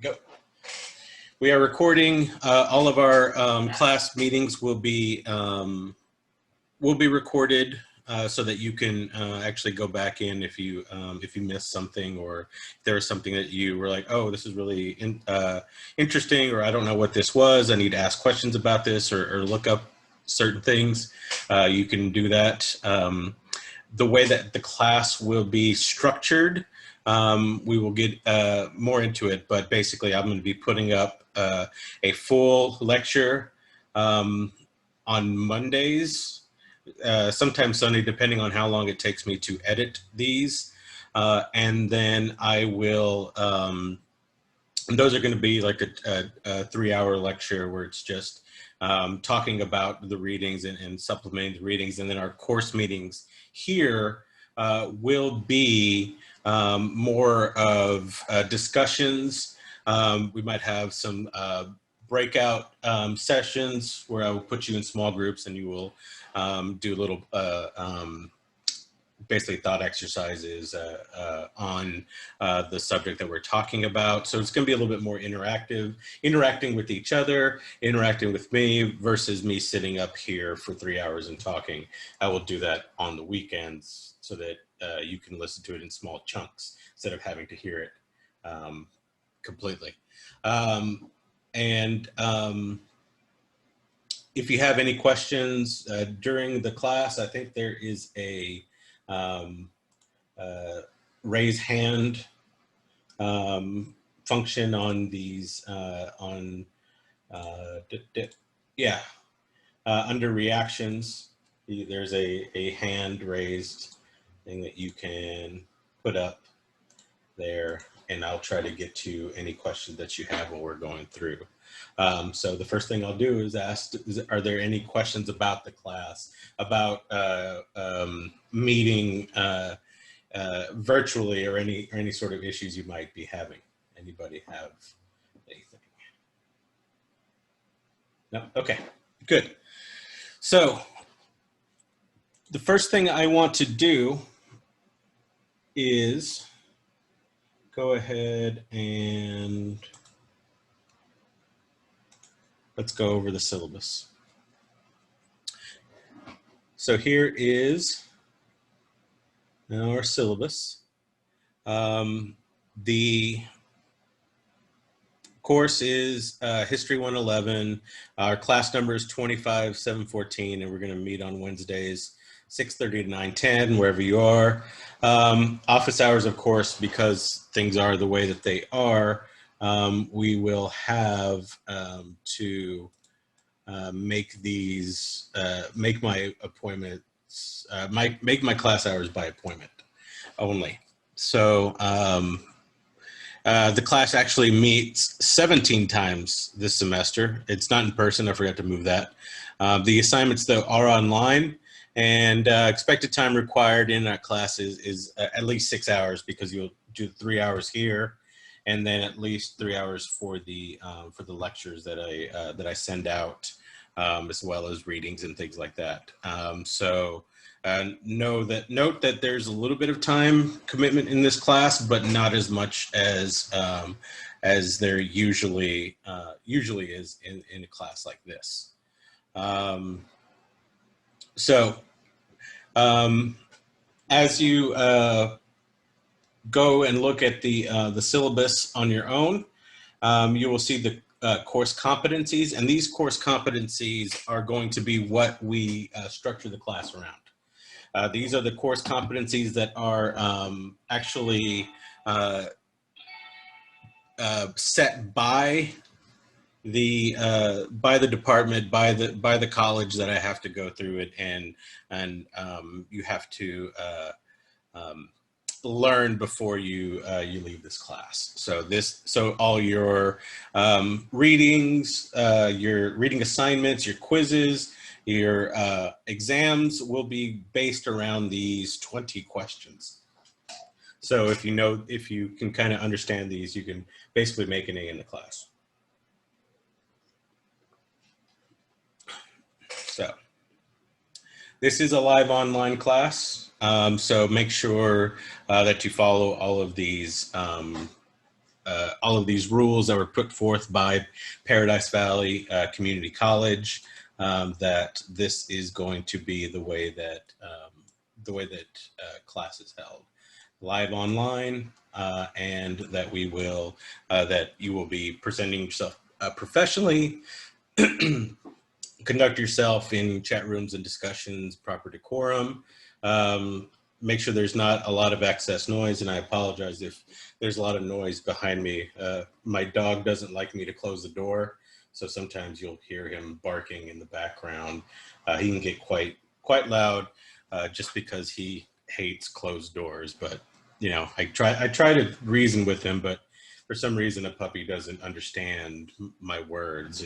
Go. We are recording. All of our class meetings will be recorded so that you can actually go back in if you missed something, or if there was something that you were like, oh, this is really interesting, or I don't know what this was. I need to ask questions about this, or look up certain things. You can do that. The way that the class will be structured, we will get more into it, but basically I'm going to be putting up a full lecture on Mondays, sometimes Sunday, depending on how long it takes me to edit these. And then I will, and those are going to be like a 3-hour lecture where it's just talking about the readings and supplementing the readings. And then our course meetings here will be more of discussions. We might have some breakout sessions where I will put you in small groups and you will do little basically thought exercises on the subject that we're talking about. So it's going to be a little bit more interactive, interacting with each other, interacting with me versus me sitting up here for 3 hours and talking. I will do that on the weekends so that you can listen to it in small chunks instead of having to hear it completely. If you have any questions during the class, I think there is a raise hand function on these under reactions. There's a hand raised thing that you can put up there, and I'll try to get to any questions that you have while we're going through. So the first thing I'll do is ask, are there any questions about the class, about meeting virtually, or any sort of issues you might be having? Anybody have anything? No? Okay, good. So the first thing I want to do is go ahead and let's go over the syllabus. So here is our syllabus. The course is History 111. Our class number is 25714, and we're going to meet on Wednesdays, 6:30 to 9:10, wherever you are. Office hours, of course, because things are the way that they are, we will have to make these, make my appointments, make my class hours by appointment only. So the class actually meets 17 times this semester. It's not in person, I forgot to move that. The assignments, though, are online, and expected time required in that class is at least 6 hours, because you'll do 3 hours here, and then at least 3 hours for the lectures that I send out, as well as readings and things like that. Note that there's a little bit of time commitment in this class, but not as much as there usually is in a class like this. As you go and look at the syllabus on your own, you will see the course competencies, and these course competencies are going to be what we structure the class around. These are the course competencies that are actually set by the department, by the college that I have to go through it, and you have to learn before you leave this class. So all your readings, your reading assignments, your quizzes, your exams will be based around these 20 questions. So if you can kind of understand these, you can basically make an A in the class. So this is a live online class. So make sure that you follow all of these all of these rules that were put forth by Paradise Valley Community College, that this is going to be the way that class is held, live online, and that we will that you will be presenting yourself professionally, conduct yourself in chat rooms and discussions, proper decorum. Make sure there's not a lot of excess noise, and I apologize if there's a lot of noise behind me. My dog doesn't like me to close the door, so sometimes you'll hear him barking in the background. He can get quite loud just because he hates closed doors, but you know, I try to reason with him, but for some reason a puppy doesn't understand my words.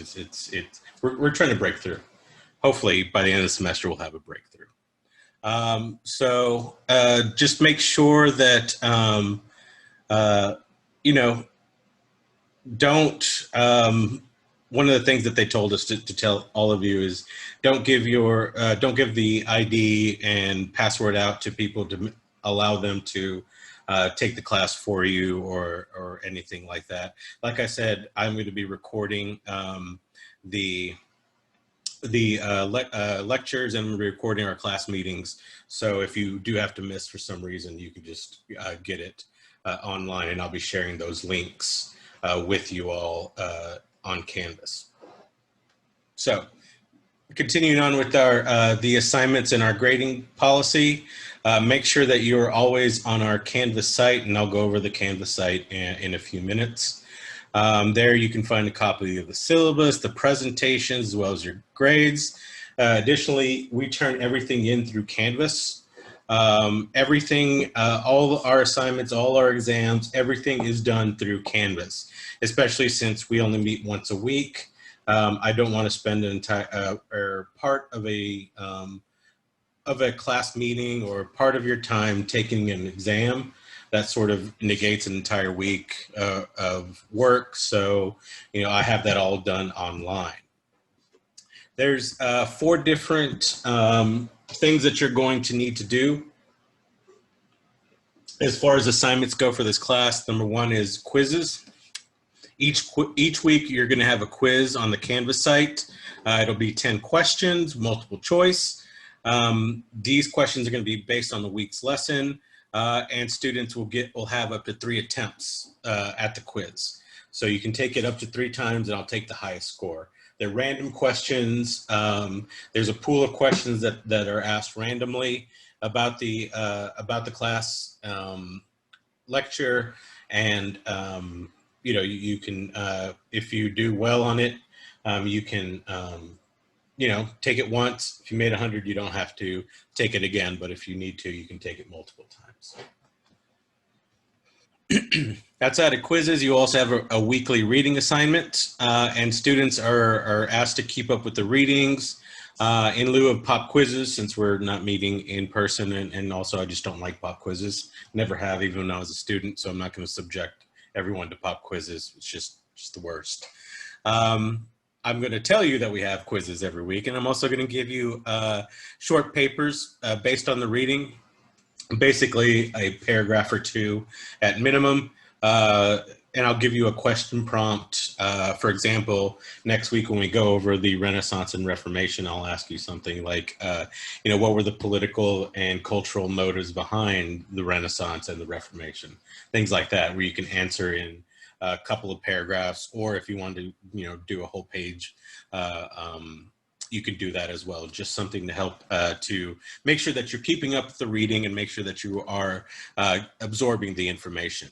We're trying to break through. Hopefully by the end of the semester we'll have a breakthrough. So just make sure that you know, don't one of the things that they told us to tell all of you is don't give the ID and password out to people to allow them to take the class for you or anything like that. Like I said, I'm going to be recording the lectures, and we're recording our class meetings. So if you do have to miss for some reason, you can just get it online, and I'll be sharing those links with you all on Canvas. So continuing on with our the assignments and our grading policy, make sure that you're always on our Canvas site, and I'll go over the Canvas site in a few minutes. There you can find a copy of the syllabus, the presentations, as well as your grades. Additionally, we turn everything in through Canvas. Everything, all our assignments, all our exams, everything is done through Canvas, especially since we only meet once a week. I don't want to spend an entire or part of a class meeting or part of your time taking an exam. That sort of negates an entire week of work. So, you know, I have that all done online. There's 4 different things that you're going to need to do as far as assignments go for this class. Number 1 is quizzes. Each week you're going to have a quiz on the Canvas site. It'll be 10 questions, multiple choice. These questions are going to be based on the week's lesson. And students will have up to 3 attempts at the quiz. So you can take it up to 3 times, and I'll take the highest score. They're random questions. There's a pool of questions that are asked randomly about the class lecture, and you know, you can if you do well on it, you can you know, take it once. If you made 100, you don't have to take it again, but if you need to, you can take it multiple times. Outside of quizzes, you also have a weekly reading assignment, and students are asked to keep up with the readings in lieu of pop quizzes, since we're not meeting in person, and also I just don't like pop quizzes. Never have, even when I was a student, so I'm not going to subject everyone to pop quizzes. It's just the worst. I'm going to tell you that we have quizzes every week, and I'm also going to give you short papers based on the reading, basically a paragraph or 2 at minimum, and I'll give you a question prompt. For example, next week when we go over the Renaissance and Reformation, I'll ask you something like, you know, what were the political and cultural motives behind the Renaissance and the Reformation? Things like that, where you can answer in a couple of paragraphs, or if you want to, you know, do a whole page, you can do that as well. Just something to help to make sure that you're keeping up with the reading and make sure that you are absorbing the information.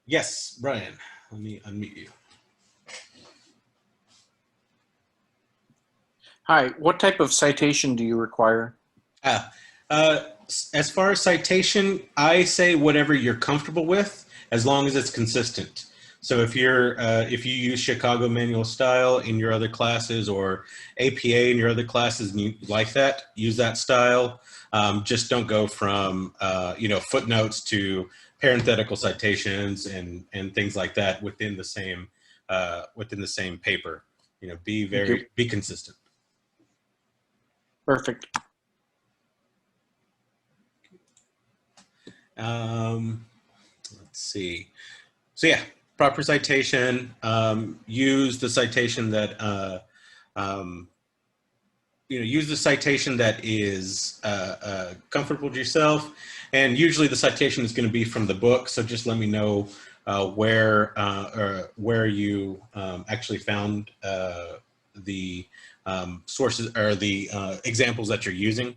Yes, Brian, let me unmute you. Hi, what type of citation do you require? As far as citation, I say whatever you're comfortable with, as long as it's consistent. So if you use Chicago Manual Style in your other classes, or APA in your other classes, and you like that, use that style. Just don't go from you know, footnotes to parenthetical citations and things like that within the same paper. You know, be consistent. Perfect. Let's let's see. So yeah, proper citation. Use the citation that use the citation that is comfortable to yourself. And usually the citation is going to be from the book. So just let me know where you actually found the sources or the examples that you're using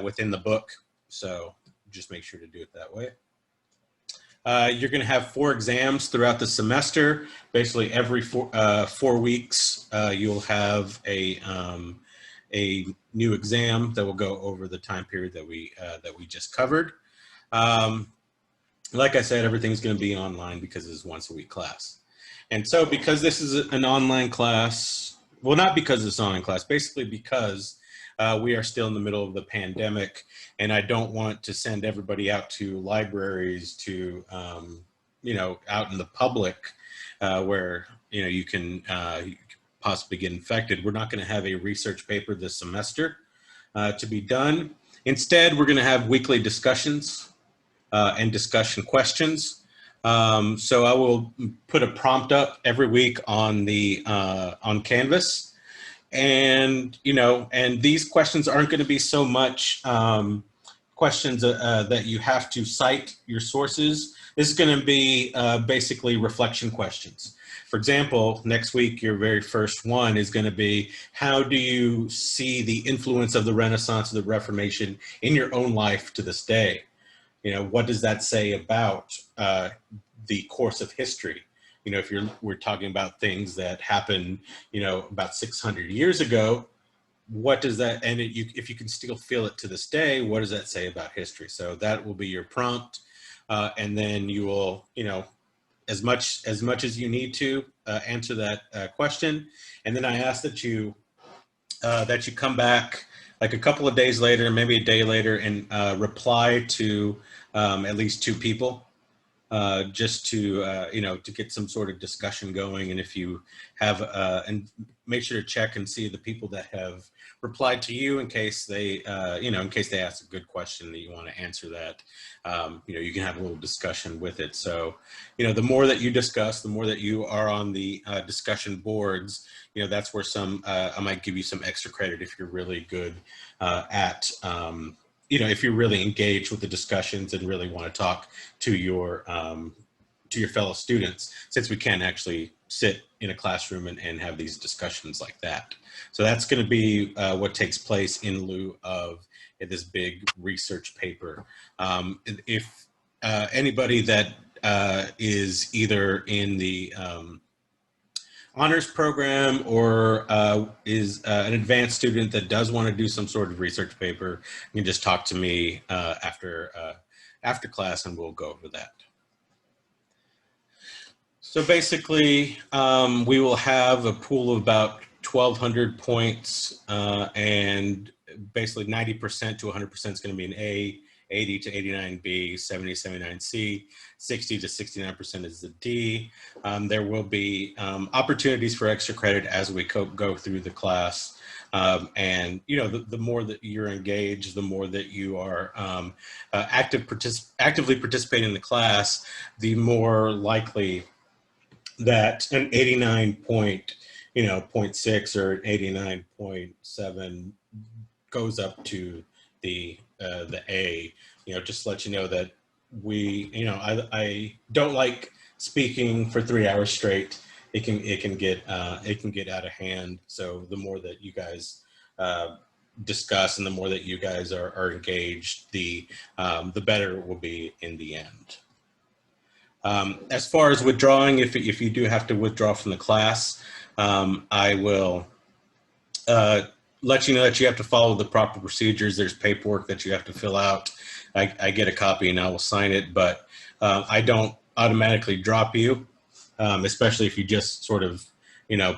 within the book. So just make sure to do it that way. You're going to have 4 exams throughout the semester. Basically, every 4 weeks, you'll have a new exam that will go over the time period that we just covered. Like I said, everything's going to be online because it's once a week class. And so because this is an online class, well, not because it's an online class, basically because we are still in the middle of the pandemic, and I don't want to send everybody out to libraries to, out in the public where, you can possibly get infected. We're not going to have a research paper this semester to be done. Instead, we're going to have weekly discussions and discussion questions. So I will put a prompt up every week on the on Canvas. And, and these questions aren't going to be so much questions that you have to cite your sources. This is going to be basically reflection questions. For example, next week, your very first one is going to be, how do you see the influence of the Renaissance and the Reformation in your own life to this day? What does that say about the course of history? If we're talking about things that happened, about 600 years ago, what does that, and if you can still feel it to this day, what does that say about history? So that will be your prompt. And then you will, as much as you need to answer that question. And then I ask that you come back like a couple of days later, maybe a day later, and reply to at least 2 people. Just to, to get some sort of discussion going. And if you have, and make sure to check and see the people that have replied to you in case they, in case they ask a good question that you want to answer that, you can have a little discussion with it. So, the more that you discuss, the more that you are on the discussion boards, that's where I might give you some extra credit if you're really good at, if you're really engaged with the discussions and really want to talk to your fellow students, since we can actually sit in a classroom and have these discussions like that. So that's going to be what takes place in lieu of this big research paper. If anybody that is either in the honors program or is an advanced student that does want to do some sort of research paper, you can just talk to me after class and we'll go over that. So basically, we will have a pool of about 1,200 points, and basically 90% to 100% is going to be an A, 80 to 89 B, 70 to 79 C, 60 to 69% is the D. There will be opportunities for extra credit as we go through the class. And the more that you're engaged, the more that you are actively participating in the class, the more likely that an 89.6 or an 89.7 goes up to the A. Just to let you know that I don't like speaking for 3 hours straight. It can get out of hand. So the more that you guys discuss and the more that you guys are engaged, the better it will be in the end. As far as withdrawing, if you do have to withdraw from the class, I will let you know that you have to follow the proper procedures. There's paperwork that you have to fill out. I get a copy and I will sign it, but I don't automatically drop you, especially if you just sort of,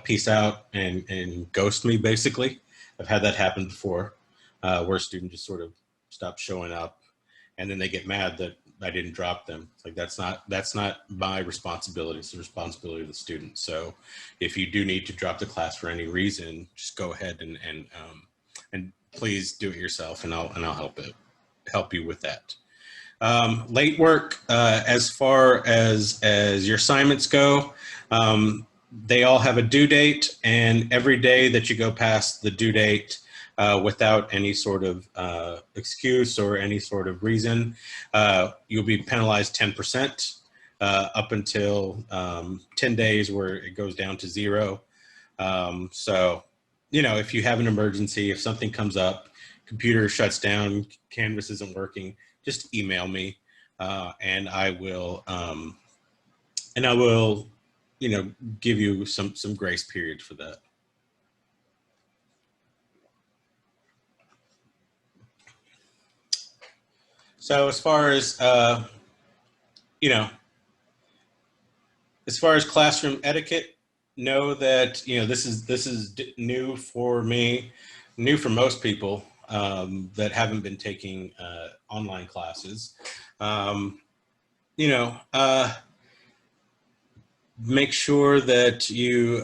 peace out and ghost me, basically. I've had that happen before, where a student just sort of stops showing up and then they get mad that I didn't drop them. It's like, that's not my responsibility. It's the responsibility of the student. So if you do need to drop the class for any reason, just go ahead and please do it yourself, and I'll help you with that. Late work, as far as your assignments go, they all have a due date, and every day that you go past the due date without any sort of excuse or any sort of reason, you'll be penalized 10% up until 10 days where it goes down to 0. So, you know, if you have an emergency, if something comes up, computer shuts down, Canvas isn't working, just email me, and I will, you know, give you some grace period for that. So as far as you know, as far as classroom etiquette, know that, you know, this is new for me, new for most people that haven't been taking online classes. You know, make sure that you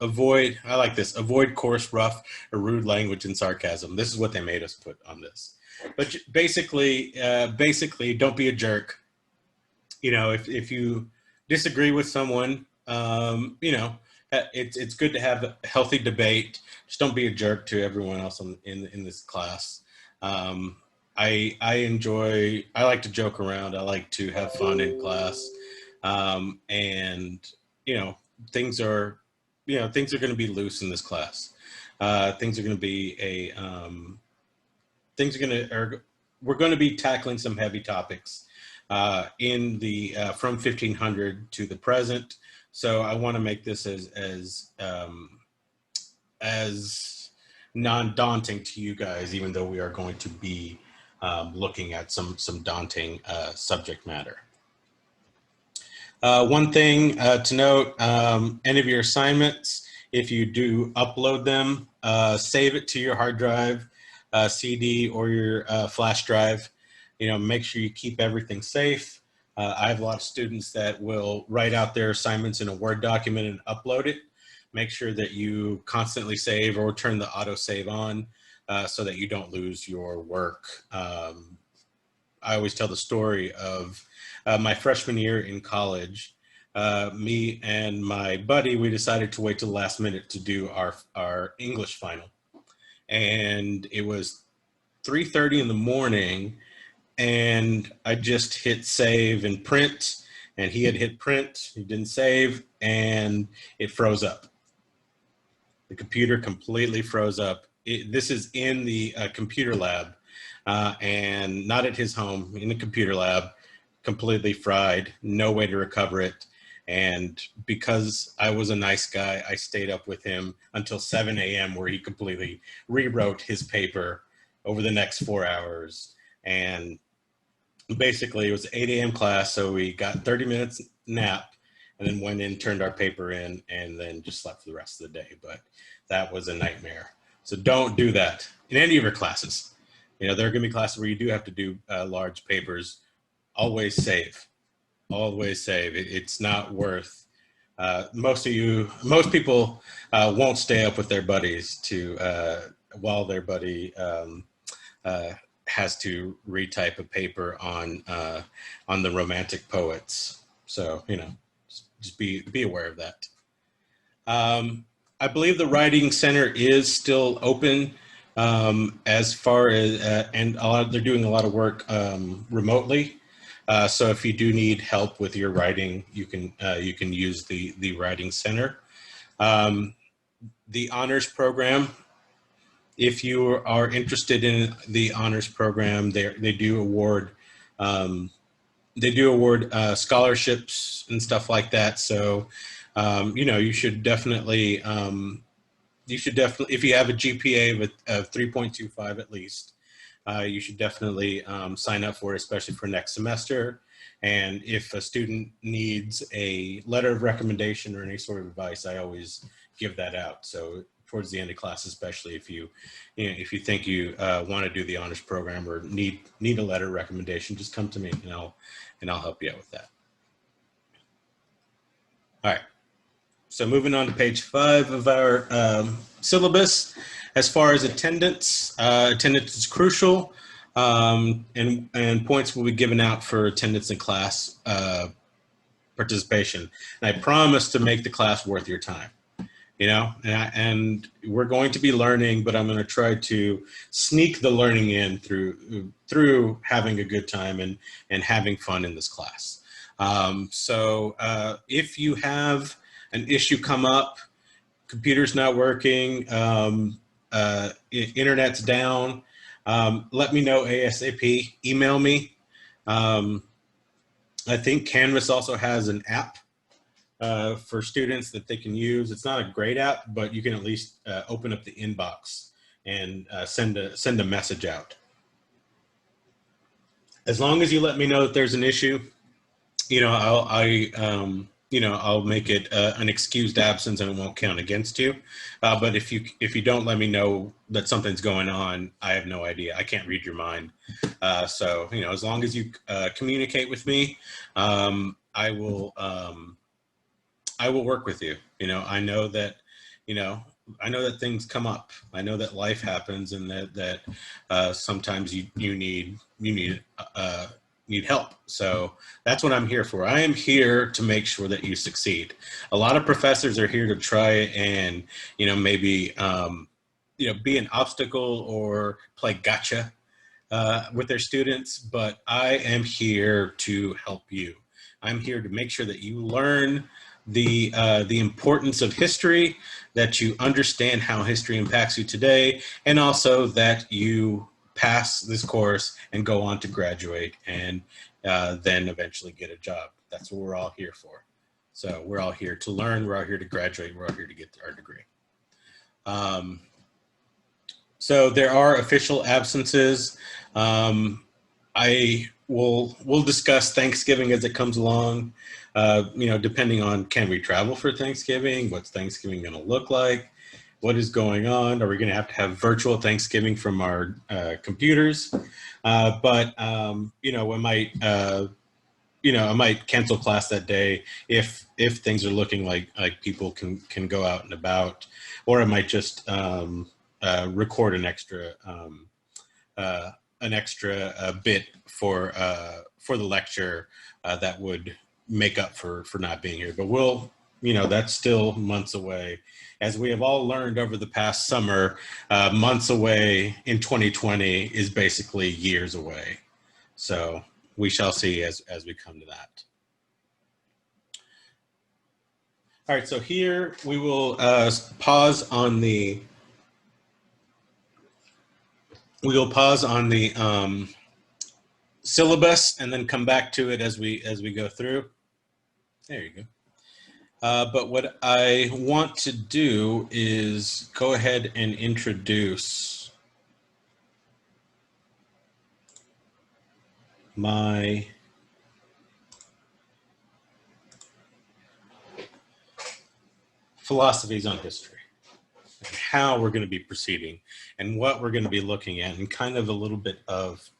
avoid, I like this, avoid coarse, rough, or rude language and sarcasm. This is what they made us put on this. But basically, don't be a jerk. You know, if you disagree with someone, you know, it's good to have a healthy debate. Just don't be a jerk to everyone else in this class. I like to joke around. I like to have fun in class. And, you know, things are going to be loose in this class. Things are going to be we're going to be tackling some heavy topics in the from 1500 to the present. So I want to make this as non-daunting to you guys, even though we are going to be looking at some daunting subject matter. One thing to note, any of your assignments, if you do upload them, save it to your hard drive, CD, or your flash drive. You know, make sure you keep everything safe. I have a lot of students that will write out their assignments in a Word document and upload it. Make sure that you constantly save or turn the autosave on so that you don't lose your work. I always tell the story of my freshman year in college. Me and my buddy, we decided to wait till the last minute to do our English final. And it was 3:30 in the morning, and I just hit save and print, and he had hit print, he didn't save, and it froze up. The computer completely froze up. This is in the computer lab, and not at his home, in the computer lab, completely fried, no way to recover it. And because I was a nice guy, I stayed up with him until 7 a.m. where he completely rewrote his paper over the next 4 hours. And basically it was 8 a.m. class, so we got 30 minutes nap and then went in, turned our paper in, and then just slept for the rest of the day. But that was a nightmare. So don't do that in any of your classes. You know, there are going to be classes where you do have to do large papers. Always save. Always save. It's not worth. Most people won't stay up with their buddies while their buddy has to retype a paper on the Romantic poets. So, you know, just be aware of that. I believe the Writing Center is still open as far as, and they're doing a lot of work remotely. So if you do need help with your writing, you can use the Writing Center. The honors program, if you are interested in the honors program, they do award scholarships and stuff like that. So you know, you should definitely if you have a GPA of 3.25 at least, you should definitely sign up for it, especially for next semester. And if a student needs a letter of recommendation or any sort of advice, I always give that out. So towards the end of class, especially if you think you want to do the honors program or need a letter of recommendation, just come to me and I'll help you out with that. All right. So moving on to page 5 of our syllabus. As far as attendance, attendance is crucial. and points will be given out for attendance in class participation. And I promise to make the class worth your time. You know, and we're going to be learning, but I'm going to try to sneak the learning in through having a good time and having fun in this class. So if you have an issue come up, computer's not working, internet's down, let me know ASAP. Email me. I think Canvas also has an app for students that they can use. It's not a great app, but you can at least open up the inbox and send a message out. As long as you let me know that there's an issue, you know, I'll make it an excused absence and it won't count against you. But if you don't let me know that something's going on, I have no idea. I can't read your mind. So, you know, as long as you communicate with me, I will work with you. You know, I know that things come up. I know that life happens, and that sometimes you need help. So that's what I'm here for. I am here to make sure that you succeed. A lot of professors are here to try and, you know, maybe be an obstacle or play gotcha with their students, but I am here to help you. I'm here to make sure that you learn the importance of history, that you understand how history impacts you today, and also that you pass this course and go on to graduate and then eventually get a job. That's what we're all here for. So we're all here to learn, we're all here to graduate, we're all here to get our degree. So there are official absences. We'll discuss Thanksgiving as it comes along. You know, depending on, can we travel for Thanksgiving? What's Thanksgiving going to look like? What is going on? Are we going to have virtual Thanksgiving from our computers? But you know, I might cancel class that day if things are looking like people can go out and about, or I might just record an extra bit for the lecture that would make up for not being here. But that's still months away. As we have all learned over the past summer, months away in 2020 is basically years away. So we shall see as we come to that. All right, so here we will pause on the syllabus and then come back to it as we go through. There you go. But what I want to do is go ahead and introduce my philosophies on history and how we're going to be proceeding and what we're going to be looking at, and kind of a little bit of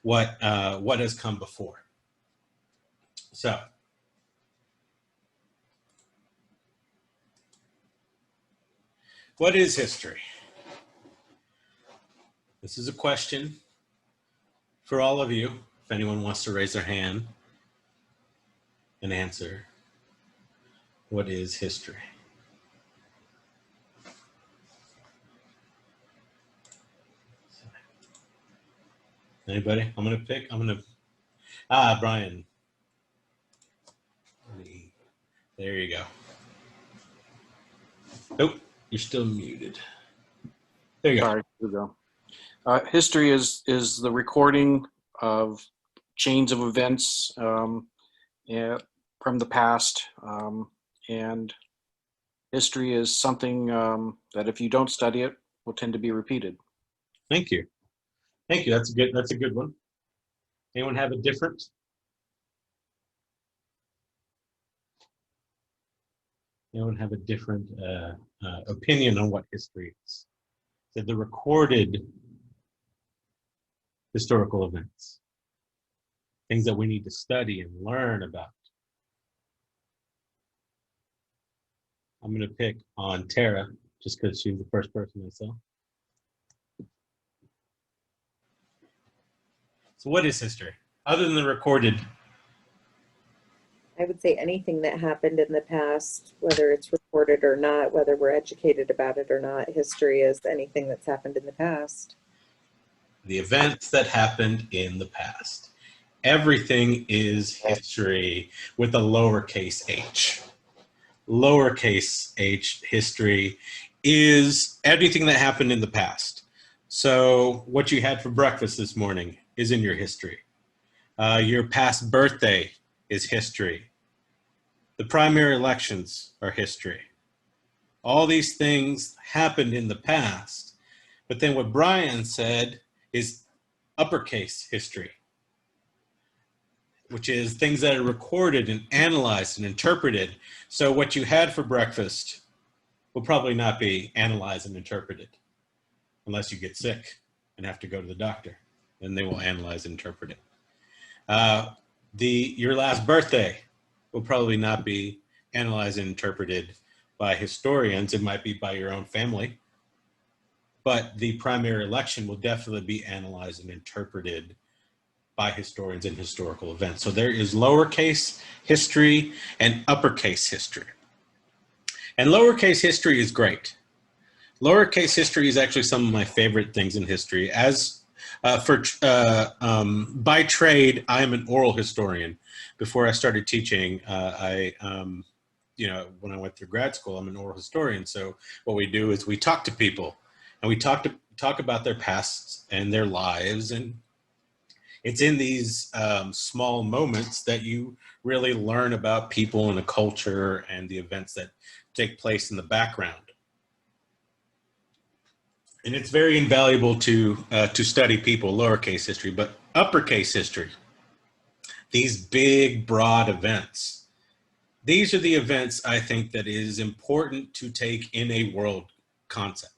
what has come before. So what is history? This is a question for all of you, if anyone wants to raise their hand and answer. What is history? Anybody? Brian. There you go. Nope, you're still muted. There you go. Sorry, here we go. History is the recording of chains of events from the past, and history is something that if you don't study it, will tend to be repeated. Thank you. That's a good one. Anyone have a different? Anyone have a different opinion on what history is? So the recorded historical events, things that we need to study and learn about. I'm going to pick on Tara just because she's the first person I saw. So what is history? Other than the recorded, I would say anything that happened in the past, whether it's recorded or not, whether we're educated about it or not, history is anything that's happened in the past. the events that happened in the past. Everything is history with a lowercase h. Lowercase h, history, is everything that happened in the past. So what you had for breakfast this morning is in your history. Your past birthday is history. The primary elections are history. All these things happened in the past, but then what Brian said is uppercase history, which is things that are recorded and analyzed and interpreted. So what you had for breakfast will probably not be analyzed and interpreted unless you get sick and have to go to the doctor. Then they will analyze and interpret it. Your last birthday will probably not be analyzed and interpreted by historians. It might be by your own family. But the primary election will definitely be analyzed and interpreted by historians and historical events. So there is lowercase history and uppercase history. And lowercase history is great. Lowercase history is actually some of my favorite things in history. As by trade, I am an oral historian. Before I started teaching, when I went through grad school, I'm an oral historian. So what we do is we talk to people and we talk about their pasts and their lives, and it's in these small moments that you really learn about people and a culture and the events that take place in the background. And it's very invaluable to study people, lowercase history, but uppercase history. These big, broad events. These are the events I think that is important to take in a world concept,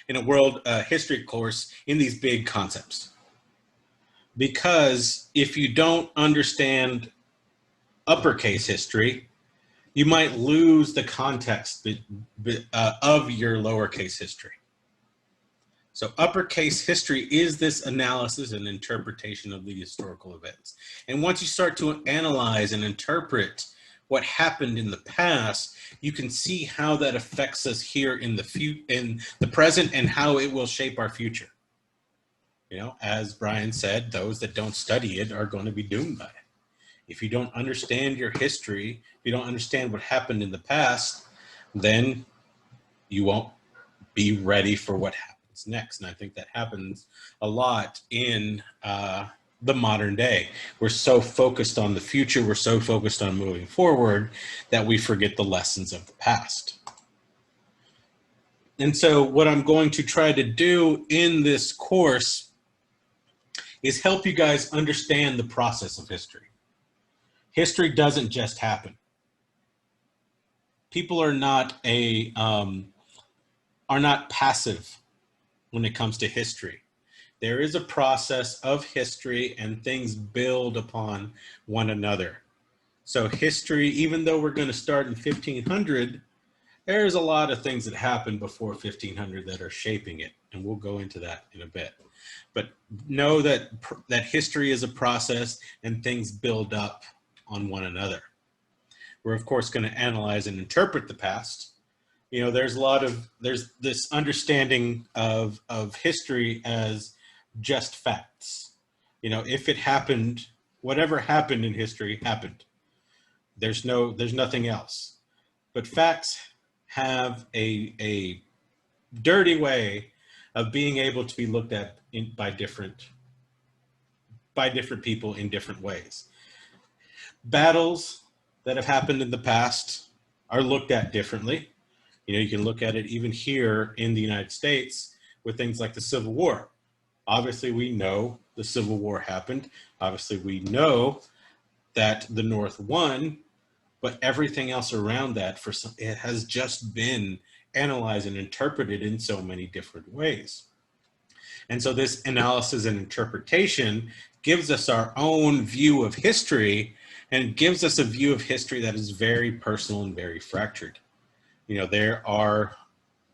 in a world history course, in these big concepts. Because if you don't understand uppercase history, you might lose the context of your lowercase history. So uppercase history is this analysis and interpretation of the historical events. And once you start to analyze and interpret what happened in the past, you can see how that affects us here in the present and how it will shape our future. You know, as Brian said, those that don't study it are going to be doomed by it. If you don't understand your history, if you don't understand what happened in the past, then you won't be ready for what happens next. And I think that happens a lot in the modern day. We're so focused on the future, we're so focused on moving forward that we forget the lessons of the past. And so what I'm going to try to do in this course is help you guys understand the process of history. History doesn't just happen. People are not passive when it comes to history. There is a process of history and things build upon one another. So history, even though we're going to start in 1500, there's a lot of things that happened before 1500 that are shaping it. And we'll go into that in a bit. But know that history is a process and things build up on one another. We're of course going to analyze and interpret the past. You know, there's this understanding of history as just facts. You know, if it happened, whatever happened in history happened. There's nothing else. But facts have a dirty way of being able to be looked at by different people in different ways. Battles that have happened in the past are looked at differently. You know, you can look at it even here in the United States with things like the Civil War. Obviously, we know the Civil War happened. Obviously, we know that the North won, but everything else around that, it has just been analyzed and interpreted in so many different ways. And so this analysis and interpretation gives us our own view of history, and gives us a view of history that is very personal and very fractured. You know, there are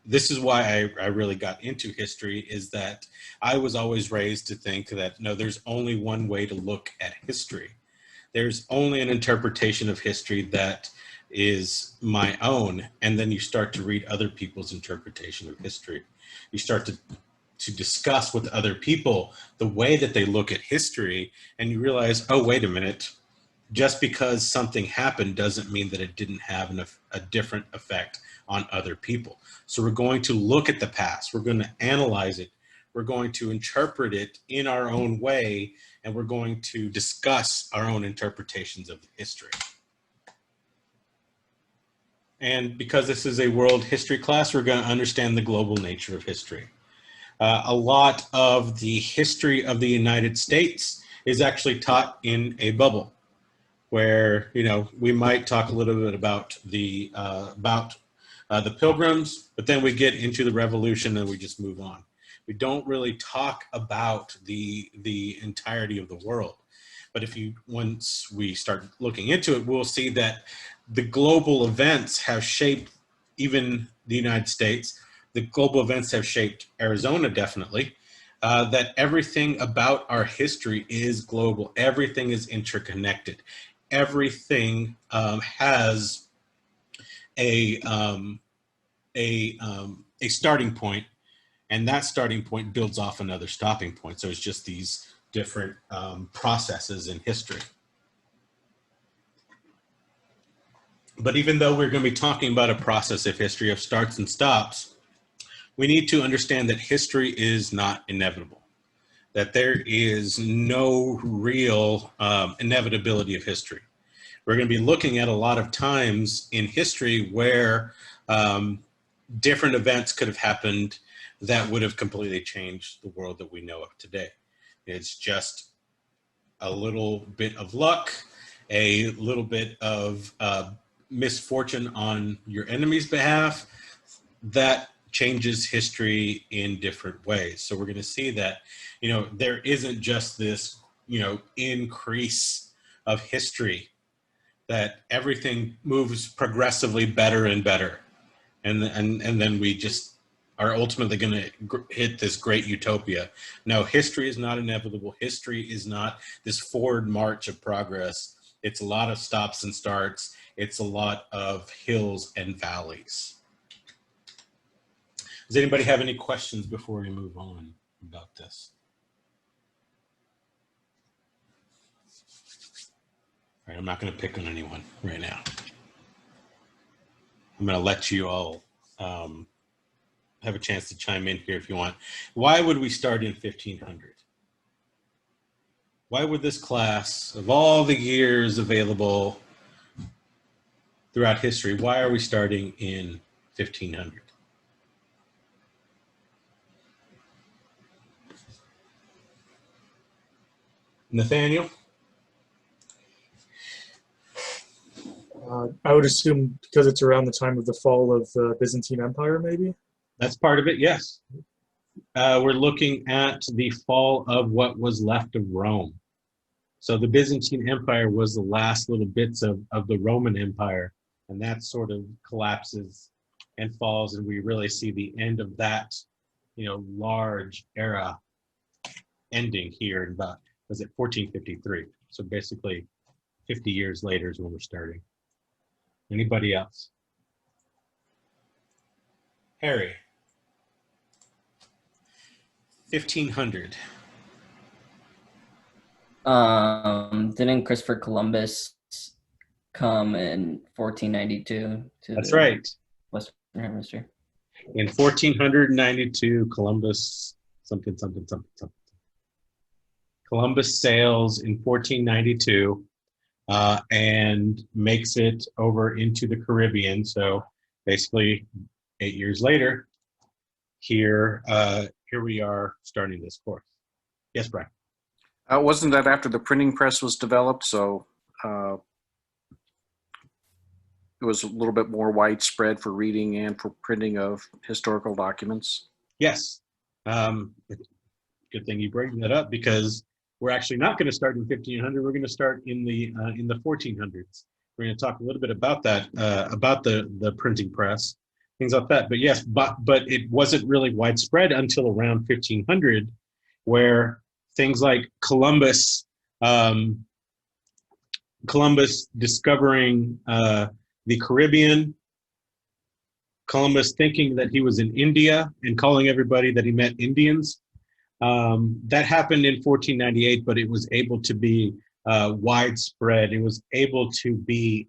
this is why I really got into history, is that I was always raised to think that, no, there's only one way to look at history. There's only an interpretation of history that is my own. And then you start to read other people's interpretation of history. You start to discuss with other people the way that they look at history, and you realize, oh, wait a minute, just because something happened doesn't mean that it didn't have a different effect on other people. So we're going to look at the past, we're going to analyze it, we're going to interpret it in our own way, and we're going to discuss our own interpretations of history. And because this is a world history class, we're going to understand the global nature of history. A lot of the history of the United States is actually taught in a bubble, where, you know, we might talk a little bit about the Pilgrims, but then we get into the Revolution and we just move on. We don't really talk about the entirety of the world. But once we start looking into it, we'll see that the global events have shaped even the United States. The global events have shaped Arizona, definitely. That everything about our history is global. Everything is interconnected. Everything has a starting point, and that starting point builds off another stopping point. So it's just these different processes in history. But even though we're going to be talking about a process of history of starts and stops, we need to understand that history is not inevitable, that there is no real inevitability of history. We're going to be looking at a lot of times in history where different events could have happened that would have completely changed the world that we know of today. It's just a little bit of luck, a little bit of misfortune on your enemy's behalf that changes history in different ways. So we're going to see that, you know, there isn't just this, you know, increase of history, that everything moves progressively better and better. And then we just are ultimately going to hit this great utopia. No, history is not inevitable. History is not this forward march of progress. It's a lot of stops and starts. It's a lot of hills and valleys. Does anybody have any questions before we move on about this? All right, I'm not going to pick on anyone right now. I'm going to let you all have a chance to chime in here if you want. Why would we start in 1500? Why would this class, of all the years available throughout history, why are we starting in 1500? Nathaniel? I would assume because it's around the time of the fall of the Byzantine Empire, maybe? That's part of it, yes. We're looking at the fall of what was left of Rome. So the Byzantine Empire was the last little bits of the Roman Empire, and that sort of collapses and falls, and we really see the end of that, you know, large era ending here in about, was it 1453? So basically 50 years later is when we're starting. Anybody else? Harry. 1500. Didn't Christopher Columbus come in 1492 to That's right. Western Hemisphere? In 1492, Columbus, something. Columbus sails in 1492 and makes it over into the Caribbean. So basically 8 years later, here we are starting this course. Yes, Brian. Wasn't that after the printing press was developed? So it was a little bit more widespread for reading and for printing of historical documents. Yes. Good thing you bring that up, because we're actually not going to start in 1500. We're going to start in the 1400s. We're going to talk a little bit about that, about the printing press, things like that. But yes, but it wasn't really widespread until around 1500, where things like Columbus discovering the Caribbean, Columbus thinking that he was in India and calling everybody that he met Indians. That happened in 1498, but it was able to be widespread. It was able to be,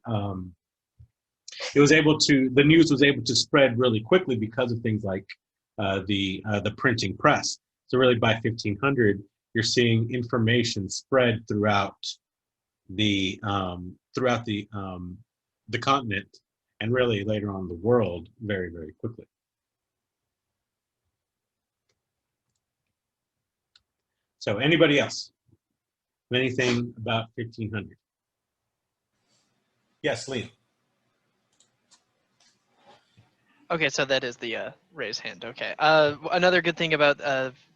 the news was able to spread really quickly because of things like the printing press. So really by 1500, you're seeing information spread throughout the continent, and really later on the world, very, very quickly. So anybody else? Anything about 1500? Yes, Liam. Okay, so that is the raise hand. Okay. Another good thing about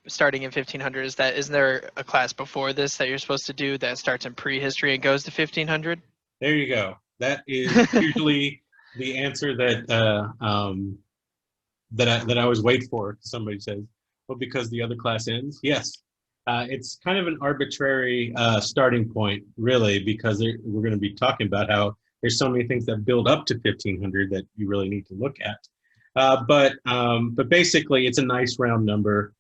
starting in 1500 is that isn't there a class before this that you're supposed to do that starts in prehistory and goes to 1500? There you go. That is usually the answer that I always wait for. Somebody says, "Well, because the other class ends." Yes, it's kind of an arbitrary starting point, really, because we're going to be talking about how there's so many things that build up to 1500 that you really need to look at. But basically, it's a nice round number.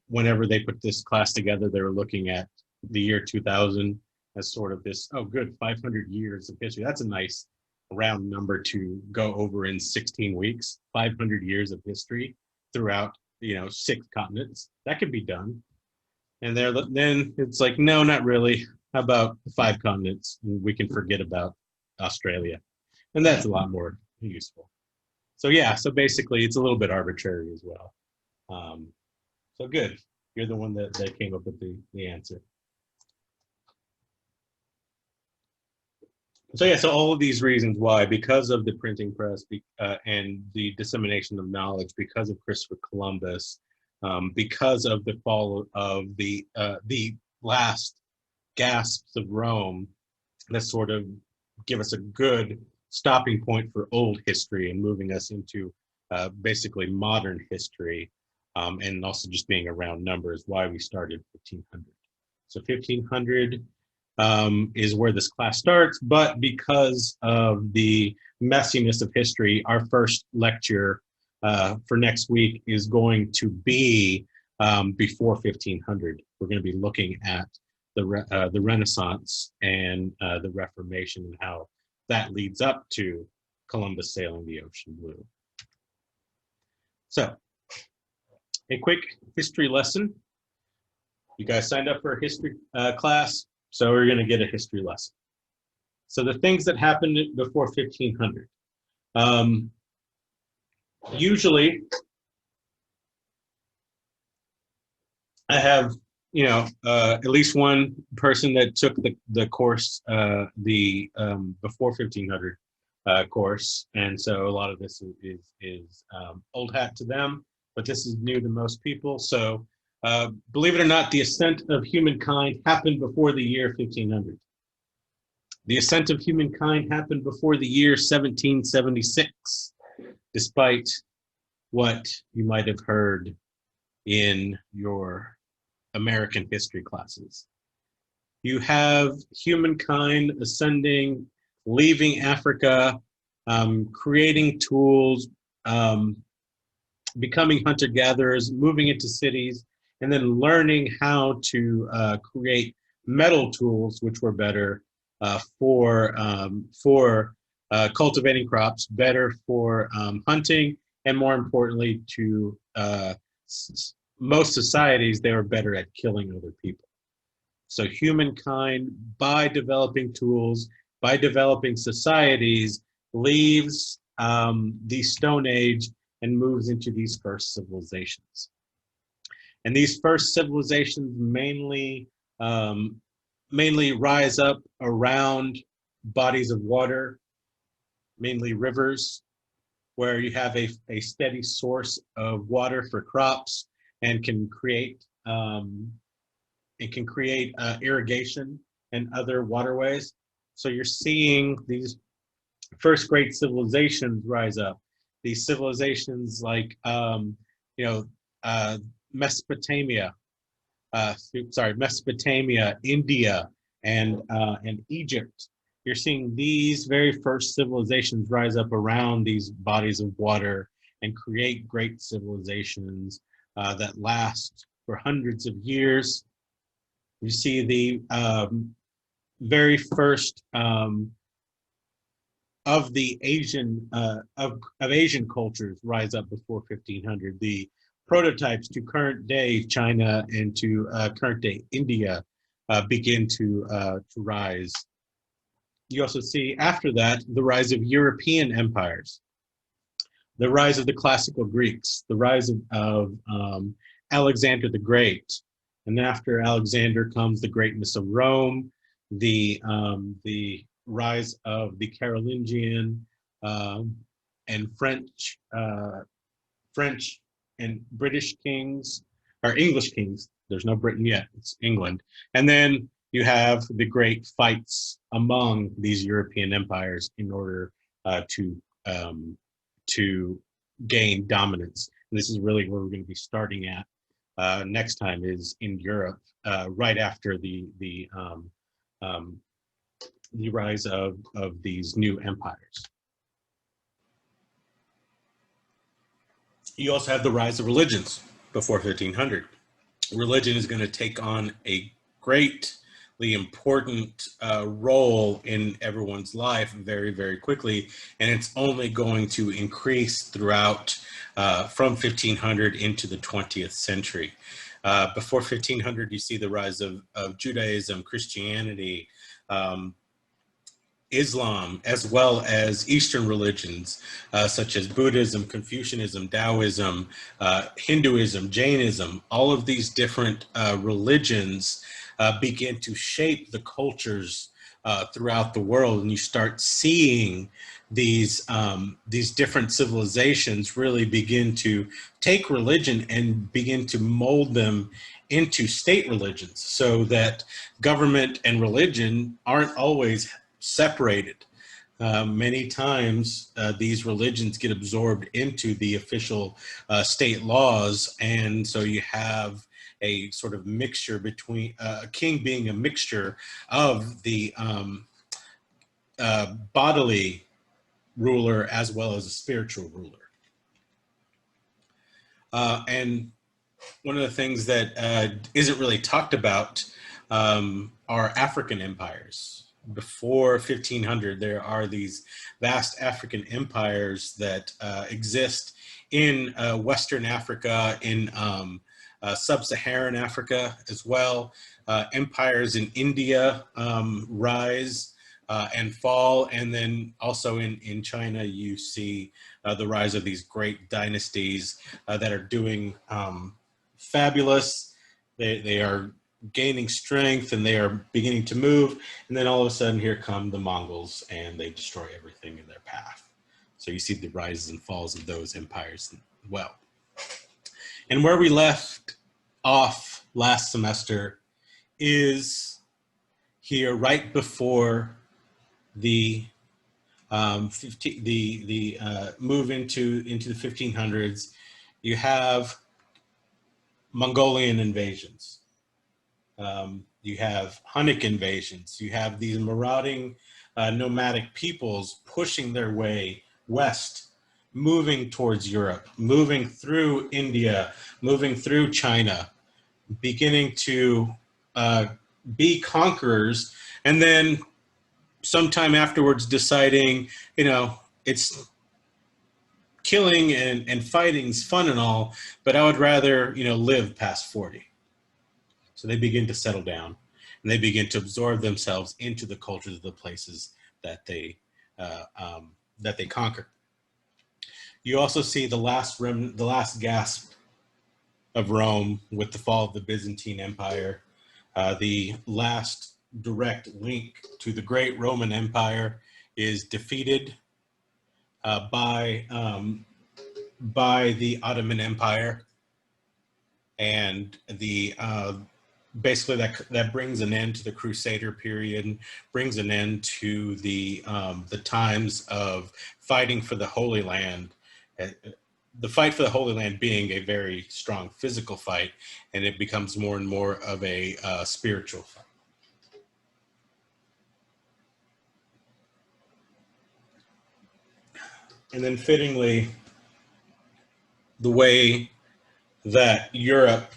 Whenever they put this class together, they were looking at the year 2000 as sort of this, 500 years of history. That's a nice round number to go over in 16 weeks. 500 years of history throughout, 6 continents. That could be done. And then it's like, no, not really. How about 5 continents? We can forget about Australia. And that's a lot more useful. So yeah, so basically it's a little bit arbitrary as well. So good. You're the one that came up with the answer. So yeah, so all of these reasons why, because of the printing press and the dissemination of knowledge, because of Christopher Columbus, because of the fall of the last gasps of Rome, that sort of give us a good stopping point for old history and moving us into basically modern history, and also just being a round number is why we started 1500. So 1500 is where this class starts, but because of the messiness of history, our first lecture for next week is going to be before 1500. We're going to be looking at the Renaissance and the Reformation and how that leads up to Columbus sailing the ocean blue. So, a quick history lesson. You guys signed up for a history class, so we're going to get a history lesson. So the things that happened before 1500. Usually, I have at least one person that took the course, before 1500 course, and so a lot of this is old hat to them, but this is new to most people. So believe it or not, the ascent of humankind happened before the year 1500. The ascent of humankind happened before the year 1776, despite what you might have heard in your American history classes. You have humankind ascending, leaving Africa, creating tools, becoming hunter-gatherers, moving into cities, and then learning how to create metal tools, which were better for cultivating crops, better for hunting, and more importantly, to most societies, they were better at killing other people. So humankind, by developing tools, by developing societies, leaves the Stone Age and moves into these first civilizations. And these first civilizations mainly rise up around bodies of water, mainly rivers, where you have a steady source of water for crops and can create irrigation and other waterways. So you're seeing these first great civilizations rise up. these civilizations like, Mesopotamia, Mesopotamia, India, and Egypt. You're seeing these very first civilizations rise up around these bodies of water and create great civilizations that last for hundreds of years. You see the very first of the Asian of Asian cultures rise up before 1500. The prototypes to current day China and to current day India begin to rise. You also see after that the rise of European empires, the rise of the classical Greeks, the rise of Alexander the Great, and after Alexander comes the greatness of Rome, the rise of the Carolingian and French and British kings, or English kings. There's no Britain yet, it's England. And then you have the great fights among these European empires in order to gain dominance. And this is really where we're going to be starting at next time, is in Europe, right after the rise of these new empires. You also have the rise of religions before 1500. Religion is going to take on a greatly important role in everyone's life very, very quickly, and it's only going to increase throughout from 1500 into the 20th century. Before 1500, you see the rise of Judaism, Christianity, Islam, as well as Eastern religions such as Buddhism, Confucianism, Taoism, Hinduism, Jainism. All of these different religions begin to shape the cultures throughout the world, and you start seeing these different civilizations really begin to take religion and begin to mold them into state religions, so that government and religion aren't always separated. Many times these religions get absorbed into the official state laws, and so you have a sort of mixture between a king being a mixture of the bodily ruler as well as a spiritual ruler. And one of the things that isn't really talked about are African empires. Before 1500, there are these vast African empires that exist in Western Africa, in Sub-Saharan Africa as well. Empires in India rise and fall, and then also in China, you see the rise of these great dynasties that are doing fabulous. They are gaining strength and they are beginning to move, and then all of a sudden here come the Mongols and they destroy everything in their path. So you see the rises and falls of those empires as well. And where we left off last semester is here right before the move into the 1500s. You have Mongolian invasions. You have Hunnic invasions. You have these marauding nomadic peoples pushing their way west, moving towards Europe, moving through India, moving through China, beginning to be conquerors, and then sometime afterwards deciding, it's killing and fighting's fun and all, but I would rather, live past 40. So they begin to settle down, and they begin to absorb themselves into the cultures of the places that they conquer. You also see the last gasp of Rome with the fall of the Byzantine Empire, the last direct link to the great Roman Empire is defeated by the Ottoman Empire, and basically that brings an end to the Crusader period, and brings an end to the times of fighting for the Holy Land. the fight for the Holy Land being a very strong physical fight, and it becomes more and more of a spiritual fight. And then fittingly, the way that Europe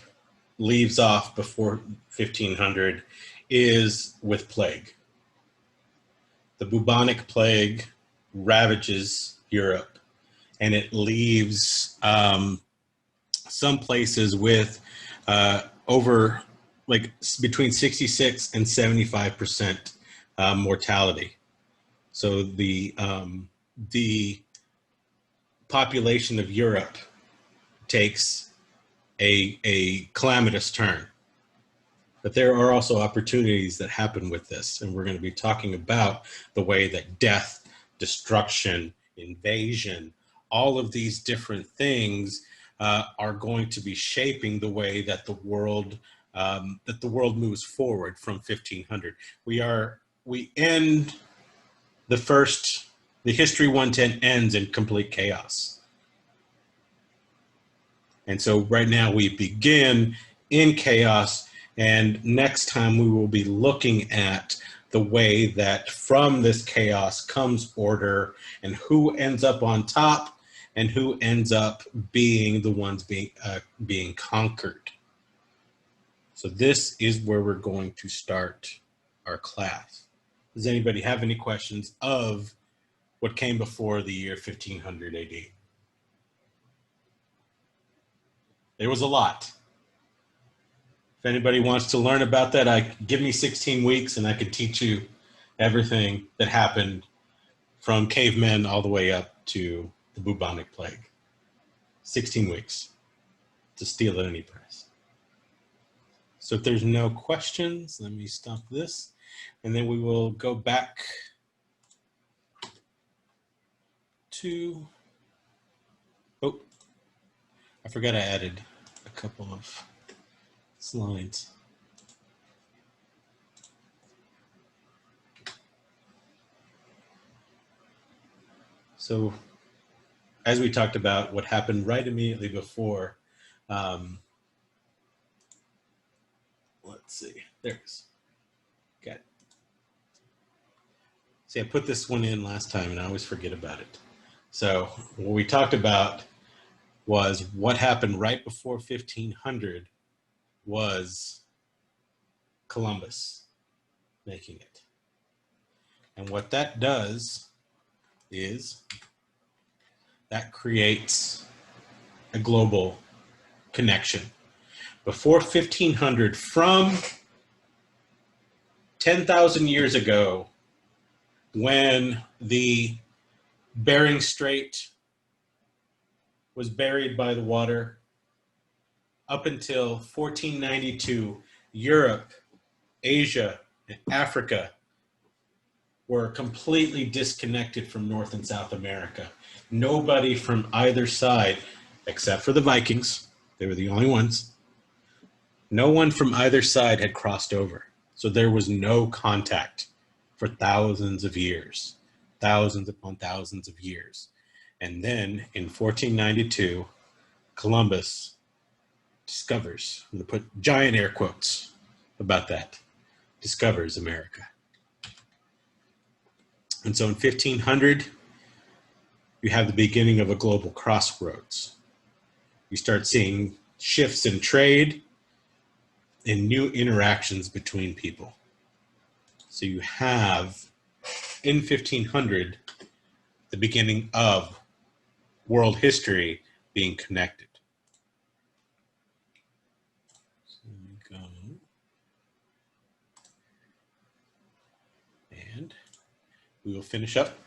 leaves off before 1500 is with plague. The bubonic plague ravages Europe, and it leaves some places with over like between 66 and 75% mortality. So the population of Europe takes a calamitous turn. But there are also opportunities that happen with this, and we're going to be talking about the way that death, destruction, invasion, all of these different things are going to be shaping the way that the world moves forward from 1500. We end the history 110 ends in complete chaos. And so right now we begin in chaos, and next time we will be looking at the way that from this chaos comes order, and who ends up on top and who ends up being the ones being conquered. So this is where we're going to start our class. Does anybody have any questions of what came before the year 1500 AD? There was a lot. If anybody wants to learn about that, give me 16 weeks and I could teach you everything that happened from cavemen all the way up to the bubonic plague. 16 weeks to steal at any price. So if there's no questions, let me stop this, and then we will go back to, oh, I forgot I added a couple of slides. So as we talked about what happened right immediately before, let's see, there it is. Got it. See, I put this one in last time and I always forget about it. So what we talked about was what happened right before 1500 was Columbus making it. And what that does is that creates a global connection. Before 1500, from 10,000 years ago, when the Bering Strait was buried by the water, up until 1492, Europe, Asia, and Africa were completely disconnected from North and South America. Nobody from either side, except for the Vikings, they were the only ones, no one from either side had crossed over. So there was no contact for thousands of years, thousands upon thousands of years. And then in 1492, Columbus discovers, I'm going to put giant air quotes about that, discovers America. And so in 1500, you have the beginning of a global crossroads. You start seeing shifts in trade and new interactions between people. So you have, in 1500, the beginning of world history being connected. So we go, and we will finish up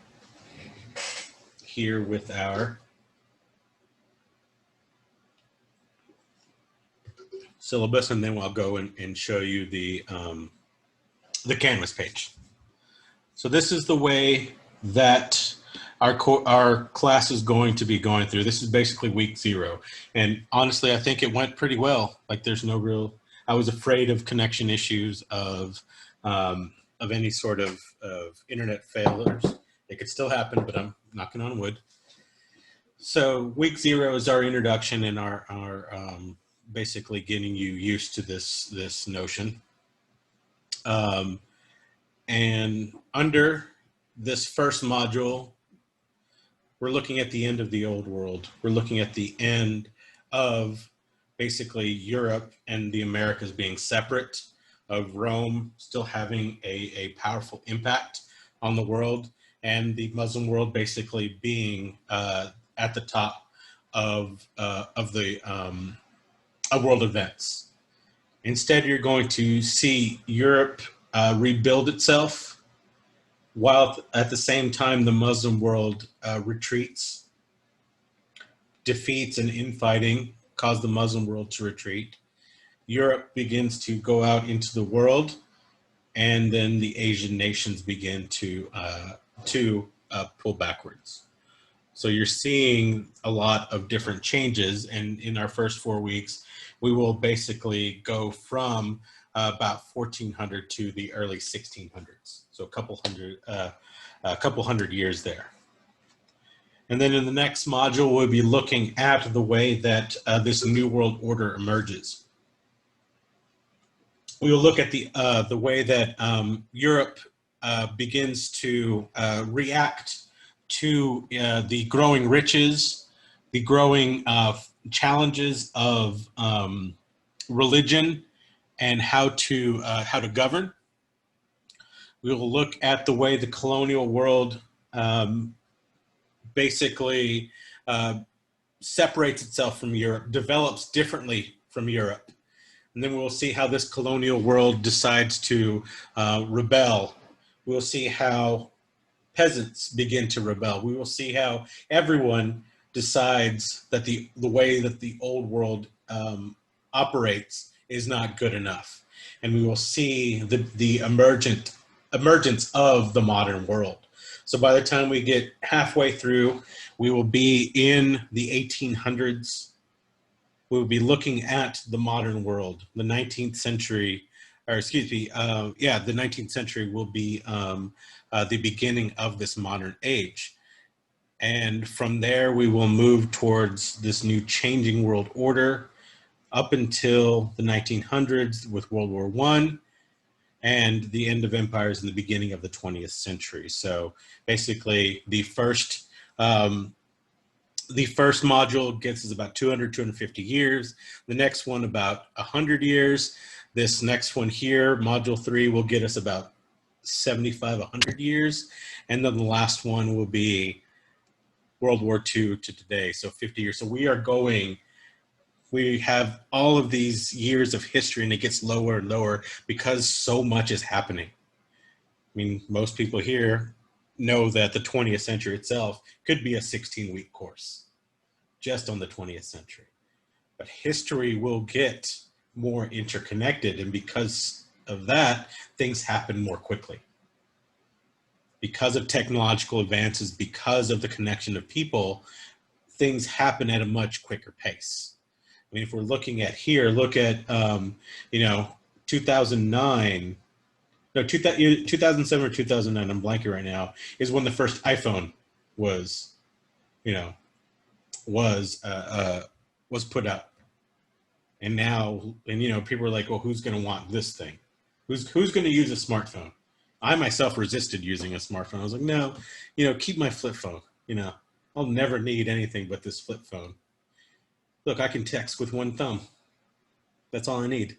here with our syllabus, and then I'll go and show you the Canvas page. So this is the way that our class is going to be going through. This is basically week 0. And honestly, I think it went pretty well. Like there's no real, I was afraid of connection issues, of any sort of internet failures. It could still happen, but I'm knocking on wood. So week 0 is our introduction and our basically getting you used to this notion. And under this first module, we're looking at the end of the old world. We're looking at the end of basically Europe and the Americas being separate, of Rome still having a powerful impact on the world, and the Muslim world basically being at the top of world events. Instead, you're going to see Europe rebuild itself, while at the same time the Muslim world retreats, defeats and infighting cause the Muslim world to retreat. Europe begins to go out into the world, and then the Asian nations begin to pull backwards. So you're seeing a lot of different changes, and in our first 4 weeks, we will basically go from about 1400 to the early 1600s. So a couple hundred years there. And then in the next module, we'll be looking at the way that this new world order emerges. We will look at the way that Europe begins to react to the growing riches, the growing challenges of religion, and how to govern. We will look at the way the colonial world basically separates itself from Europe, develops differently from Europe. And then we'll see how this colonial world decides to rebel. We'll see how peasants begin to rebel. We will see how everyone decides that the way that the old world operates is not good enough. And we will see the emergence of the modern world. So by the time we get halfway through, we will be in the 1800s. We will be looking at the modern world. The 19th century, or excuse me, the 19th century will be the beginning of this modern age. And from there, we will move towards this new changing world order up until the 1900s with World War I and the end of empires and the beginning of the 20th century. So basically the first module gets us about 200, 250 years. The next one about 100 years. This next one here, module 3, will get us about 75, 100 years. And then the last one will be World War II to today, so 50 years. So we have all of these years of history, and it gets lower and lower because so much is happening. I mean, most people here know that the 20th century itself could be a 16-week course just on the 20th century. But history will get more interconnected, and because of that, things happen more quickly. Because of technological advances, because of the connection of people, things happen at a much quicker pace. I mean, if we're looking at here, look at, 2009, no, 2007 or 2009, I'm blanking right now, is when the first iPhone was put out. And now, people are like, well, who's going to want this thing? Who's going to use a smartphone? I myself resisted using a smartphone. I was like, no, keep my flip phone. I'll never need anything but this flip phone. Look, I can text with one thumb. That's all I need.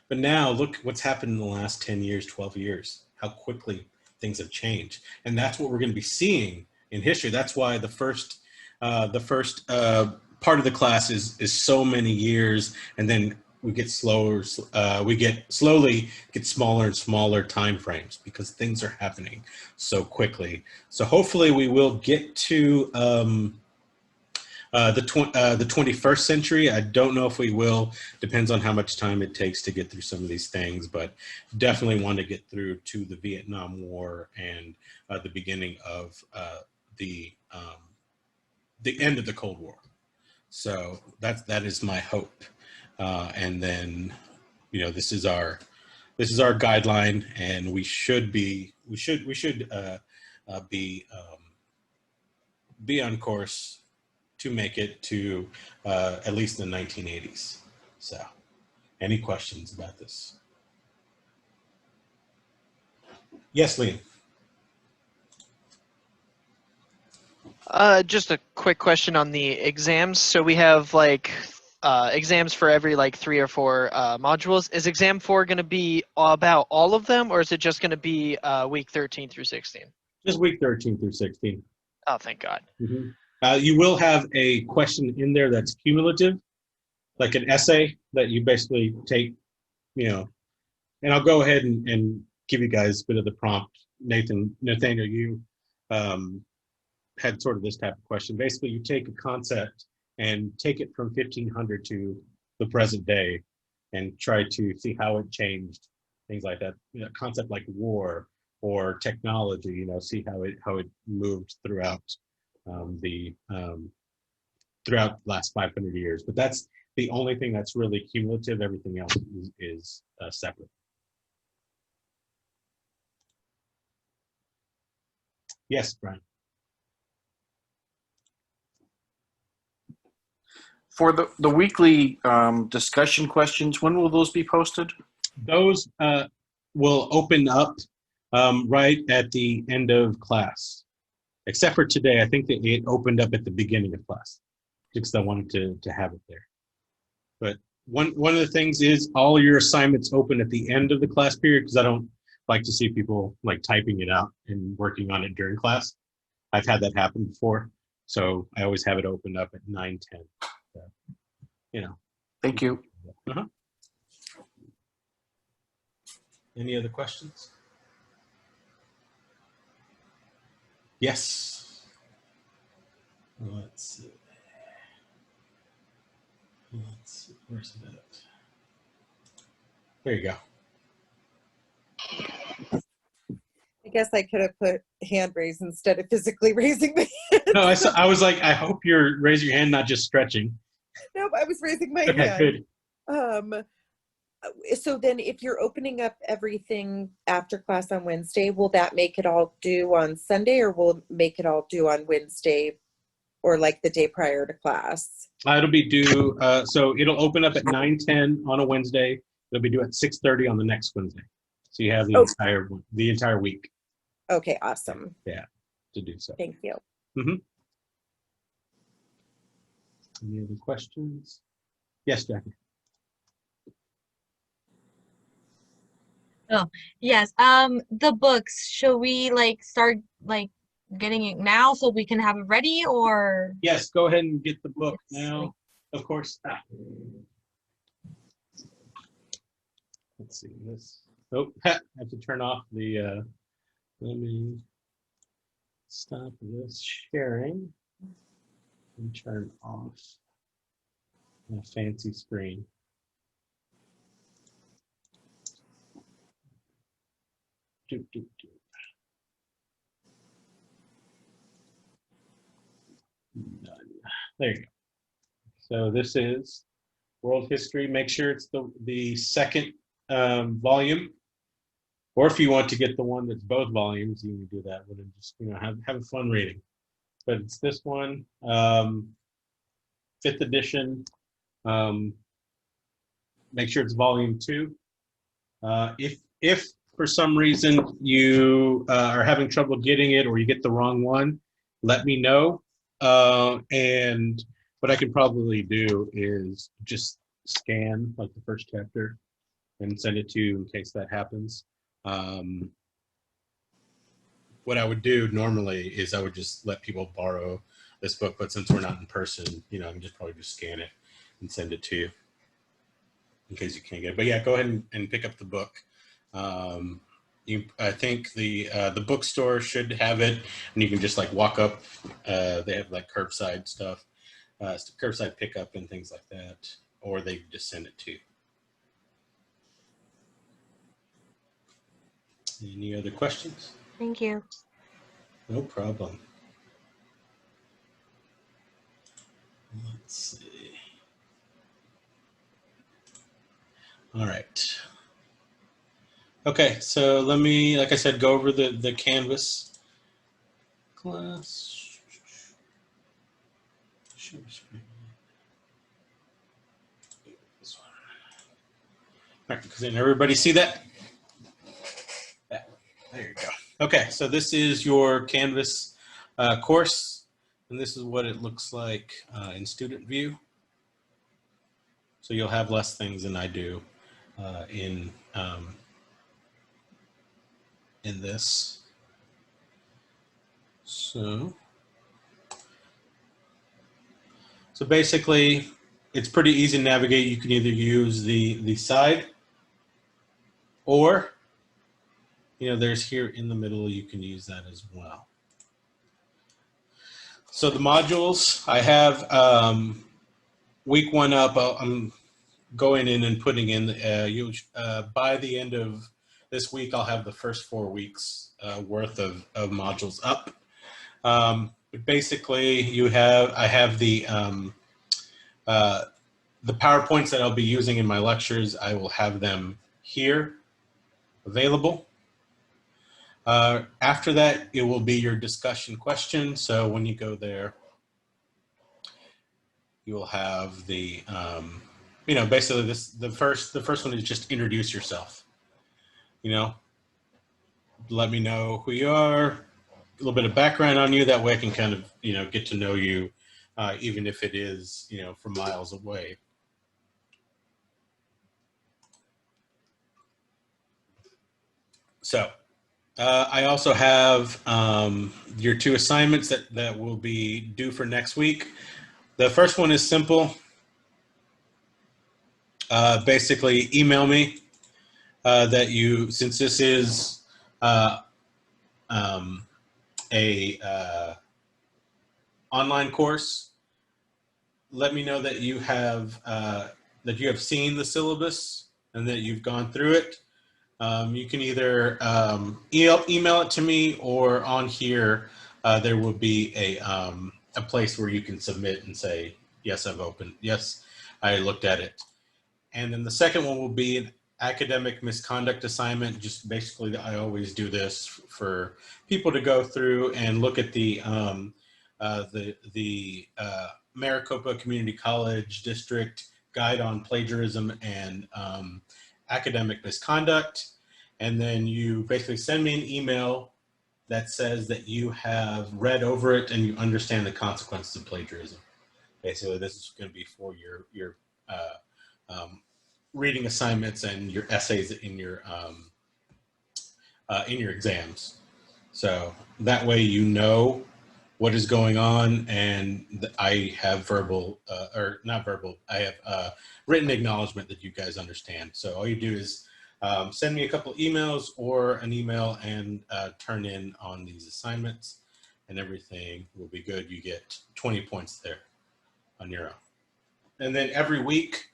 But now look what's happened in the last 10 years, 12 years, how quickly things have changed. And that's what we're going to be seeing in history. That's why the first part of the class is so many years, and then we get slower, slowly get smaller and smaller time frames because things are happening so quickly. So hopefully we will get to the 21st century. I don't know if we will. Depends on how much time it takes to get through some of these things, but definitely want to get through to the Vietnam War and the beginning of the end of the Cold War. So that is my hope. And then, this is our guideline, and we should be on course make it to at least the 1980s. So, any questions about this? Yes, Liam. Just a quick question on the exams. So we have like exams for every like 3 or 4 modules. Is exam 4 going to be about all of them, or is it just going to be week 13 through 16? Just week 13 through 16. Oh, thank God. You will have a question in there that's cumulative, like an essay that you basically take, and I'll go ahead and give you guys a bit of the prompt. Nathaniel, you had sort of this type of question. Basically, you take a concept and take it from 1500 to the present day and try to see how it changed, things like that. A concept like war or technology, see how it moved throughout throughout the last 500 years. But that's the only thing that's really cumulative. Everything else is separate. Yes, Brian. For the weekly discussion questions, when will those be posted? Those will open up right at the end of class, except for today. I think that it opened up at the beginning of class because I wanted to have it there. But one of the things is all your assignments open at the end of the class period, because I don't like to see people like typing it out and working on it during class. I've had that happen before, so I always have it open up at 9:10. So, Thank you. Any other questions? Yes. Let's see. Where's it at? There you go. I guess I could have put hand raised instead of physically raising my hand. No, I was like, I hope you're raising your hand, not just stretching. Nope, I was raising my Okay, hand. good. So then if you're opening up everything after class on Wednesday, will that make it all due on Sunday, or will it make it all due on Wednesday or like the day prior to class? It'll be due, so it'll open up at 9:10 on a Wednesday. It'll be due at 6:30 on the next Wednesday. So you have the entire week Okay, awesome. to do so. Thank you. Any other questions? Yes, Jackie. Yes. The books, should we like start like getting it now so we can have it ready, or? Yes, go ahead and get the book Yes, now. Of course. Let's see this. Oh, I have to turn off the. Let me stop this sharing and turn off my fancy screen. Done. There you go. So this is World History. Make sure it's the second volume, or if you want to get the one that's both volumes, you can do that. But just have fun reading. But it's this one, 5th edition. Make sure it's volume 2. If for some reason you are having trouble getting it, or you get the wrong one, let me know. And what I can probably do is just scan like the first chapter and send it to you in case that happens. What I would do normally is I would just let people borrow this book, but since we're not in person, I can probably just scan it and send it to you in case you can't get it. But yeah, go ahead and pick up the book. I think the bookstore should have it, and you can just like walk up. They have like curbside stuff, curbside pickup and things like that, or they just send it to you. Any other questions? Thank you. No problem. Let's see. All right. Okay, so let me, like I said, go over the Canvas class. share screen. This one. All right, can everybody see that? Yeah, there you go. Okay, so this is your Canvas course, and this is what it looks like in student view. So you'll have less things than I do in this. So basically, it's pretty easy to navigate. You can either use the side, or there's here in the middle. You can use that as well. So the modules, I have week 1 up. I'm going in and putting in. By the end of this week, I'll have the first 4 weeks worth of modules up. But basically, I have the PowerPoints that I'll be using in my lectures. I will have them here available. After that, it will be your discussion question. So when you go there, you will have the basically the first one is just introduce yourself. Let me know who you are, a little bit of background on you. That way I can kind of, get to know you, even if it is, from miles away. So I also have your 2 assignments that will be due for next week. The first one is simple. Basically, email me since this is a online course, let me know that you have seen the syllabus and that you've gone through it. You can either email it to me, or on here there will be a place where you can submit and say, yes, yes, I looked at it. And then the second one will be an academic misconduct assignment. Just basically, I always do this for people to go through and look at the Maricopa Community College District Guide on Plagiarism and Academic Misconduct. And then you basically send me an email that says that you have read over it and you understand the consequences of plagiarism. Basically, this is going to be for your reading assignments and your essays in your exams. So that way you know what is going on, and I have I have written acknowledgement that you guys understand. So all you do is send me a couple emails or an email and turn in on these assignments, and everything will be good. You get 20 points there on your own. And then every week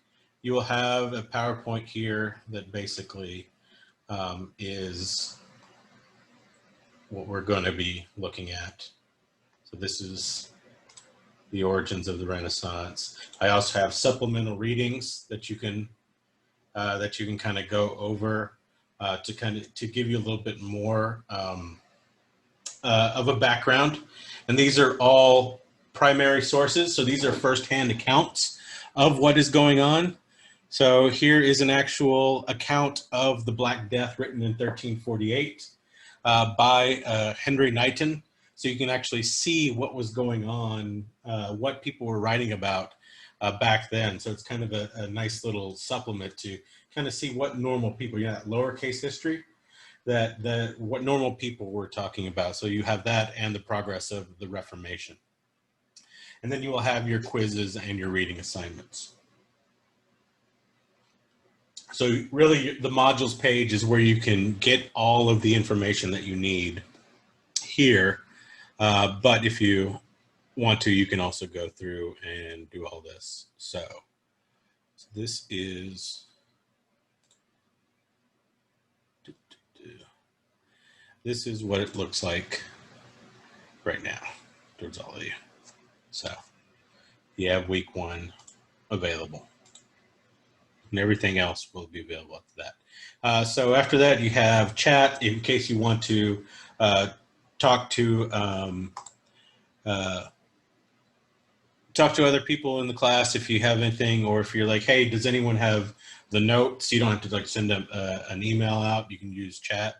you will have a PowerPoint here that basically is what we're going to be looking at. So this is the origins of the Renaissance. I also have supplemental readings that you can kind of go over to give you a little bit more of a background. And these are all primary sources. So these are firsthand accounts of what is going on. So here is an actual account of the Black Death written in 1348 by Henry Knighton. So you can actually see what was going on, what people were writing about back then. So it's kind of a nice little supplement to kind of see what normal people, lowercase history, what normal people were talking about. So you have that and the progress of the Reformation. And then you will have your quizzes and your reading assignments. So really the modules page is where you can get all of the information that you need here. But if you want to, you can also go through and do all this. So this is, what it looks like right now towards all of you. So you have week 1 available, and everything else will be available after that. So after that, you have chat in case you want to talk to talk to other people in the class if you have anything, or if you're like, hey, does anyone have the notes? You don't have to like send them an email out. You can use chat.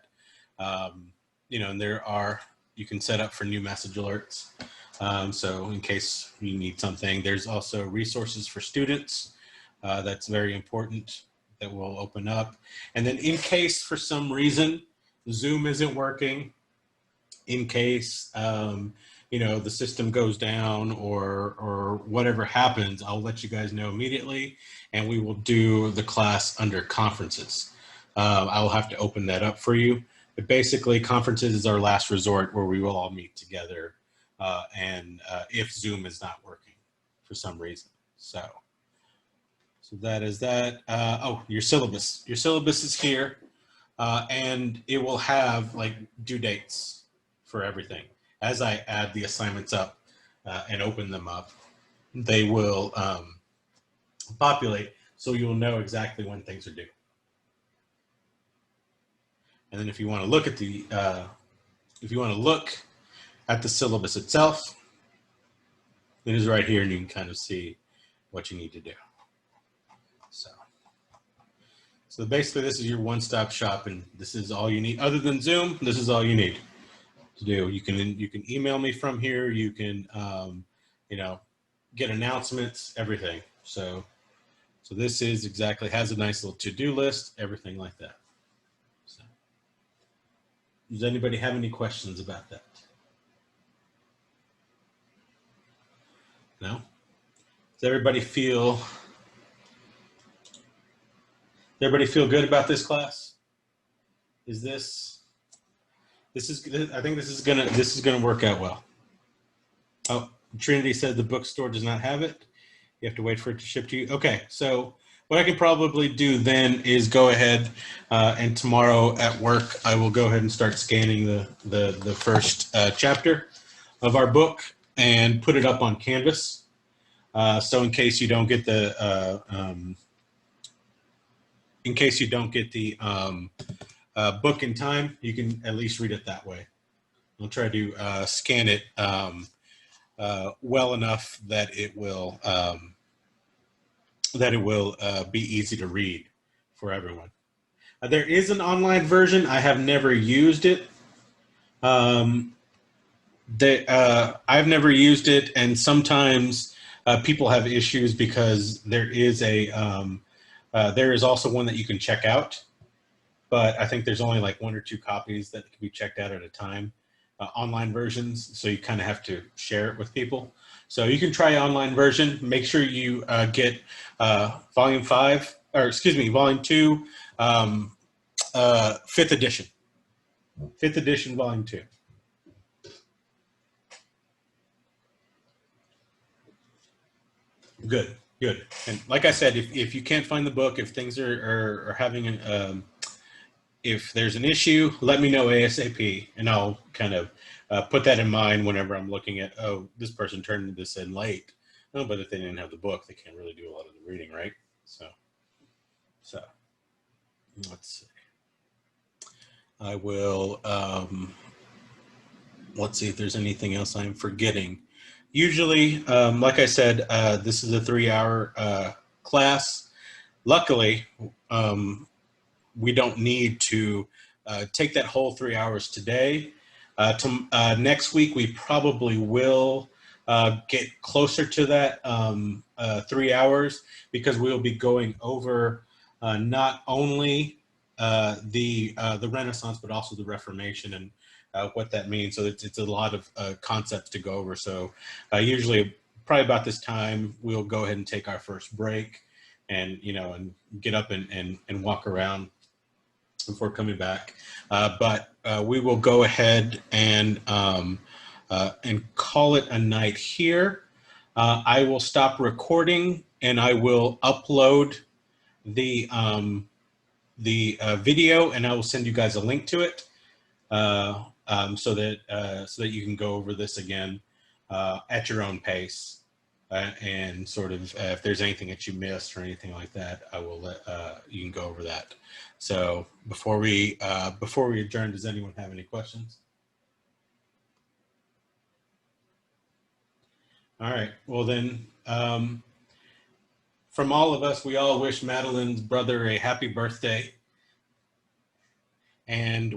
You know, and you can set up for new message alerts. So in case you need something, there's also resources for students. That's very important that will open up. And then in case for some reason Zoom isn't working, in case you know, the system goes down or whatever happens, I'll let you guys know immediately, and we will do the class under conferences. I will have to open that up for you. But basically, conferences is our last resort where we will all meet together, and if Zoom is not working for some reason. So that is that. Oh, your syllabus. Your syllabus is here, and it will have like due dates for everything. As I add the assignments up and open them up, they will populate, so you'll know exactly when things are due. And then if you want to look at the syllabus itself, it is right here, and you can kind of see what you need to do. So basically, this is your one-stop shop, and this is all you need. Other than Zoom, this is all you need to do. You can email me from here. You can you know, get announcements, everything. So this is exactly, has a nice little to-do list, everything like that. So, does anybody have any questions about that? No? Does everybody feel good about this class? I think this is gonna work out well. Oh, Trinity said the bookstore does not have it. You have to wait for it to ship to you. Okay, so what I can probably do then is go ahead and tomorrow at work, I will go ahead and start scanning the first chapter of our book and put it up on Canvas. So in case you don't get the book in time, you can at least read it that way. I'll try to scan it well enough that it will be easy to read for everyone. There is an online version. I have never used it. I've never used it, and sometimes people have issues because there is also one that you can check out, but I think there's only like 1 or 2 copies that can be checked out at a time. Online versions, so you kind of have to share it with people. So you can try online version. Make sure you get volume 2, 5th edition. 5th edition, volume 2. Good. And like I said, if you can't find the book, if things are having if there's an issue, let me know ASAP, and I'll kind of put that in mind whenever I'm looking at, oh, this person turned this in late. Oh, but if they didn't have the book, they can't really do a lot of the reading, right? So let's see. I will, let's see if there's anything else I'm forgetting. Usually, like I said, this is a 3-hour class. Luckily, we don't need to take that whole 3 hours today. Next week, we probably will get closer to that 3 hours, because we'll be going over not only the Renaissance, but also the Reformation and what that means. So it's a lot of concepts to go over. So usually probably about this time, we'll go ahead and take our first break and, and get up and walk around before coming back. But we will go ahead and call it a night here. I will stop recording and I will upload the video, and I will send you guys a link to it so that you can go over this again at your own pace, and sort of if there's anything that you missed or anything like that, I will let you can go over that. So before we adjourn, does anyone have any questions? All right. Well, then, from all of us, we all wish Madeline's brother a happy birthday. And